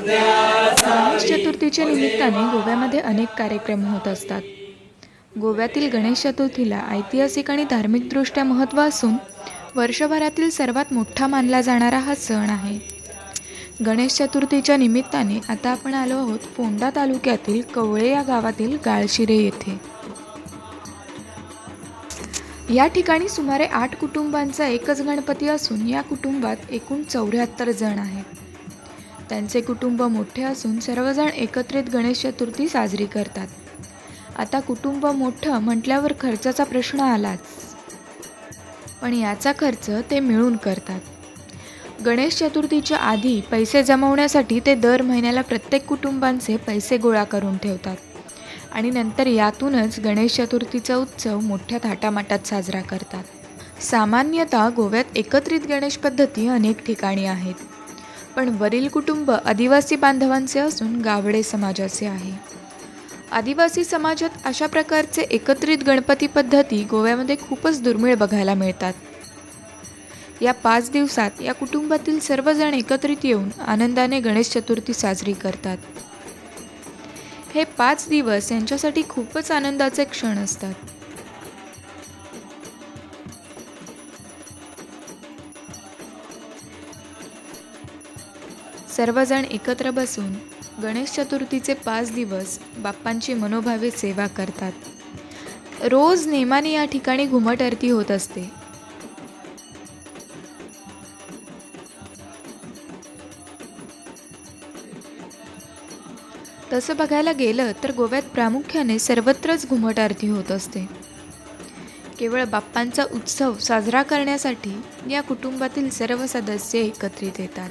गणेश चतुर्थीच्या निमित्ताने गोव्यामध्ये अनेक कार्यक्रम होत असतात. गोव्यातील गणेश चतुर्थीला ऐतिहासिक आणि धार्मिकदृष्ट्या महत्त्व असून वर्षभरातील सर्वात मोठा मानला जाणारा हा सण आहे. गणेश चतुर्थीच्या निमित्ताने आता आपण आलो आहोत फोंडा तालुक्यातील कवळे या गावातील गाळशिरे येथे. या ठिकाणी सुमारे 8 कुटुंबांचा एकच गणपती असून या कुटुंबात एकूण 74 जण आहेत. त्यांचे कुटुंब मोठे असून सर्वजण एकत्रित गणेश चतुर्थी साजरी करतात. आता कुटुंब मोठं म्हटल्यावर खर्चाचा प्रश्न आलाच, पण याचा खर्च ते मिळून करतात. गणेश चतुर्थीच्या आधी पैसे जमवण्यासाठी ते दर महिन्याला प्रत्येक कुटुंबांचे पैसे गोळा करून ठेवतात आणि नंतर यातूनच गणेश चतुर्थीचा उत्सव मोठ्या थाटामाटात साजरा करतात. सामान्यतः गोव्यात एकत्रित गणेश पद्धती अनेक ठिकाणी आहेत, पण वरील कुटुंब आदिवासी बांधवांचे असून गावडे समाजाचे आहे. आदिवासी समाजात अशा प्रकारचे एकत्रित गणपती पद्धती गोव्यामध्ये खूपच दुर्मिळ बघायला मिळतात. या 5 दिवसात या कुटुंबातील सर्वजण एकत्रित येऊन आनंदाने गणेश चतुर्थी साजरी करतात. हे 5 दिवस यांच्यासाठी खूपच आनंदाचे क्षण असतात. सर्वजण एकत्र बसून गणेश चतुर्थीचे 5 दिवस बाप्पांची मनोभावे सेवा करतात. रोज नेमाने या ठिकाणी घुमट आरती होत असते. तसं बघायला गेलं तर गोव्यात प्रामुख्याने सर्वत्रच घुमट आरती होत असते. केवळ बाप्पांचा उत्सव साजरा करण्यासाठी या कुटुंबातील सर्व सदस्य एकत्रित येतात.